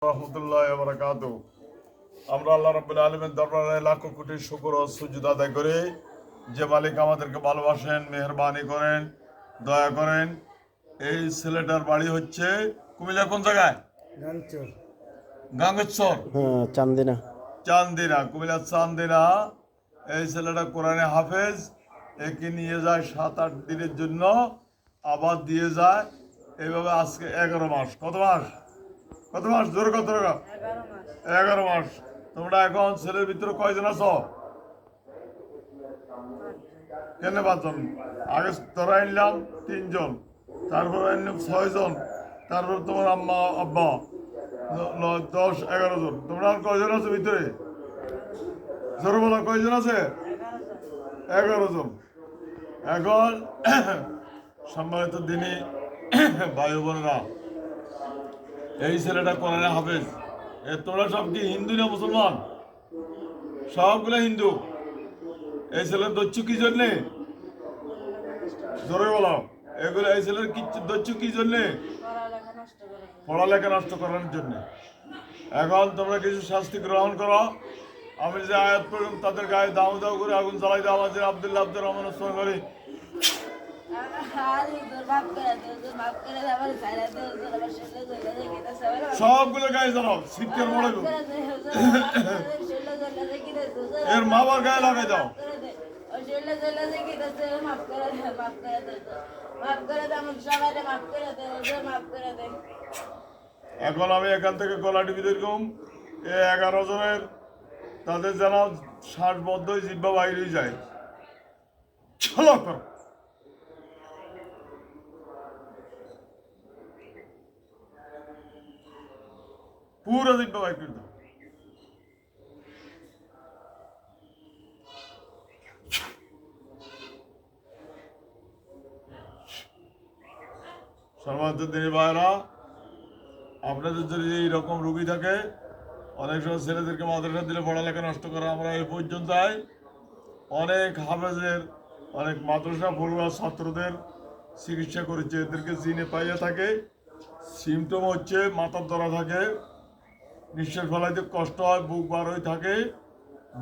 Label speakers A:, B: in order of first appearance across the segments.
A: রহমতুল্লাহ বারাকাতু। আমরা আল্লাহ রাব্বুল আলামিনের দরবারে লাখো কোটি শুকর ও সুজুদ আদায় করি যে মালিক আমাদেরকে ভালোবাসেন, মেহেরবানি করেন, দয়া করেন। এই ছেলেটার বাড়ি হচ্ছে কুমিল্লা কোন জায়গায়? গাঙ্গেশ্বর,
B: চান্দিনা।
A: চান্দিনা, কুমিল্লা চান্দিনা। এই ছেলেটা কোরআনে হাফেজ। একে নিয়ে যায় 7-8 দিনের জন্য, আবার দিয়ে যায়। এইভাবে আজকে 11 মাস। কত মাস? কত মাস? জোরে কত টাকা? 11 মাস। তোমরা এখন ছেলের ভিতরে কয়জন আছো? কেন 5 জন? আগে তোরা আনলাম 3 জন, তারপর আনলাম 6 জন, তারপর তোমার আম্মা আব্বা 10-11 জন। তোমরা আর কয়জন আছো ভিতরে? জোরে বলো, কয়জন আছে? 11 জন। এখন সম্মানিত দিনী ভাই বোনেরা, এই ছেলেটা কোরআনে হাফেজ। তোমরা সব কি হিন্দু না মুসলমান? সবগুলো হিন্দু। এই ছেলের দচ্ছু কি জন্যে? জোরে বলো। এগুলো এই ছেলের দচ্ছু কি জন্যে? পড়ালেখা নষ্ট করার জন্য। এখন তোমরা কিছু শাস্তি গ্রহণ করো। আমি যে আয়াত পড়লাম তাদের গায়ে দাও দাও করে আগুন জ্বালাই দাও। আমাদের আব্দুল্লাহ আব্দুর রহমান ওসমান করি সবগুলো গায়ে জ্বালাও, শিক্ষার মনে এর মা বাবার গায়ে লাগাই দাও। এখন আমি এখান থেকে গলা টিপি দেখুন, 11 জনের তাদের যেন শ্বাসবদ্ধ জিব্বা বাইরে যায়। চলো করো। পুরো জিব্বা বাইর করে দাও। সম্মানিত দিনী ভাইরা, আপনাদের যদি এইরকম রুগী থাকে, অনেক সময় ছেলেদেরকে মাদ্রাসা দিলে পড়ালেখা নষ্ট করা। আমরা এই পর্যন্ত অনেক হাফেজের, অনেক মাদ্রাসা পড়ুয়া ছাত্রদের চিকিৎসা করেছে। এদেরকে জিনে পাইয়া থাকে, সিমটম হচ্ছে মাথার ধরা থাকে, নিঃশ্বাস ফেলাইতে কষ্ট হয়, বুক বার হয়ে থাকে,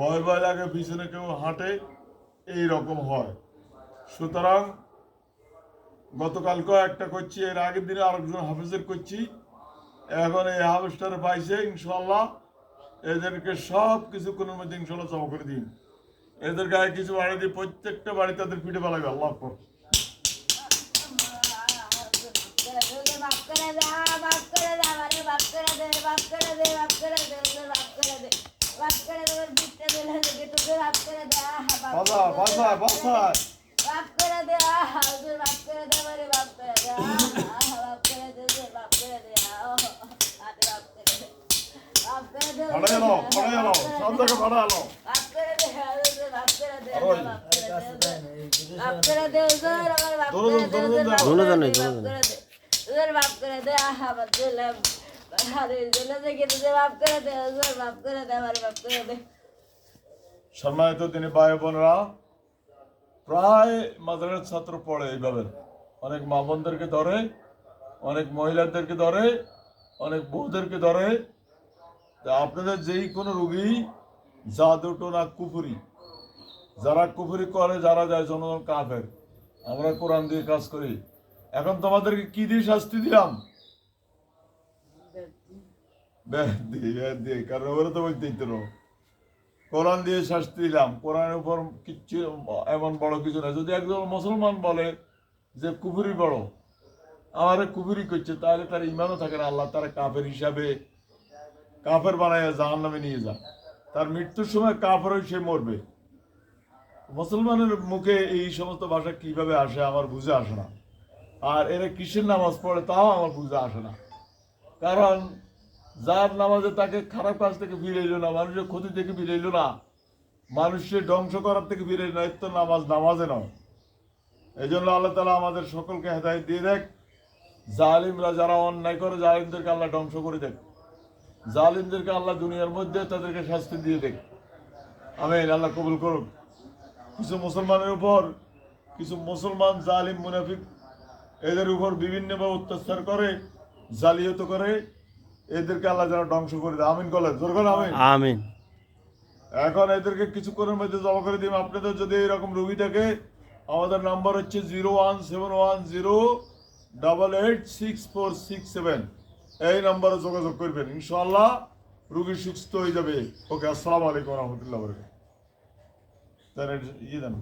A: ভয় ভয় লাগে, পিছনে কেউ হাঁটে, এই রকম হয়। সুতরাং গতকালকেও একটা করছি, এর আগের দিনে আরেকজন হাফেজের করছি। এখন এই হাফেজটারে পাইছে, ইনশাল্লাহ এদেরকে সব কিছু কোন মধ্যে ইনশাল্লাহ জমা করে দিন। এদের গায়ে কিছু বাড়ি দিয়ে প্রত্যেকটা বাড়ি তাদের পিঠে পালাবে। আল্লাহ আকবার। সম্মানিত তিনি ভাই বোনরা, প্রায় মাদ্রাসার ছাত্র পড়ে এইভাবে। অনেক মা বোনদেরকে ধরে, অনেক মহিলাদেরকে ধরে, অনেক বউদেরকে ধরে। আপনাদের যেই কোনো রুগী জাদু টোনা কুফুরি, যারা কুফুরি করে, যারা যায় জনগণ কাফের, আমরা কোরআন দিয়ে কাজ করি। এখন তোমাদেরকে কি দিয়ে শাস্তি দিলাম? কারণ ওরা তো বলতেই তো কোরআন দিয়ে শাস্তি দিলাম। কোরআনের উপর কিচ্ছু এমন বড় কিছু না। যদি একজন মুসলমান বলে যে কুফুরি বড়, আমারে কুফুরি করছে, তাহলে তার ইমানও থাকে না। আল্লাহ তারা কাফের হিসাবে কাফের বানাইয়া জাহান্নামে নিয়ে যান। তার মৃত্যুর সময় কাফের হয়ে সে মরবে। মুসলমানের মুখে এই সমস্ত ভাষা কিভাবে আসে আমার বুঝে আসে না। আর এরা কিসের নামাজ পড়ে তাও আমার বুঝে আসে না। কারণ যার নামাজে তাকে খারাপ কাজ থেকে ফিরাইল না, মানুষের ক্ষতি থেকে ফিরাইল না, মানুষের ধ্বংস করার থেকে ফিরাইল না, এর তো নামাজে নয়। এই জন্য আল্লাহ তাআলা আমাদের সকলকে হেদায়েত দিয়ে দেখ। জালিমরা যারা অন্যায় করে, জালিমদেরকে আল্লাহ ধ্বংস করে দেখ। জালিমদেরকে আল্লাহ দুনিয়ার মধ্যে তাদেরকে শাস্তি দিয়ে দেখ। আমিন। আল্লাহ কবুল করুক। কিছু মুসলমানের উপর, কিছু মুসলমান জালিম মুনাফিক এদের উপর বিভিন্নভাবে অত্যাচার করে, জালিয়াত করে, এদেরকে আল্লাহ যেন ধ্বংস করে দেয়। আমিন বলেন, জোর করে আমিন।
B: আমিন।
A: এখন এদেরকে কিছুক্ষণের মধ্যে জমা করে দিন। আপনাদের যদি এরকম রুগী থাকে, আমাদের নাম্বার হচ্ছে 01710886467, এই নাম্বারে যোগাযোগ করবেন, ইনশাআল্লাহ রুগী সুস্থ হয়ে যাবে। ওকে, আসসালামু আলাইকুম রহমতুল্লাহ বরকাত। ইয়ে দেন।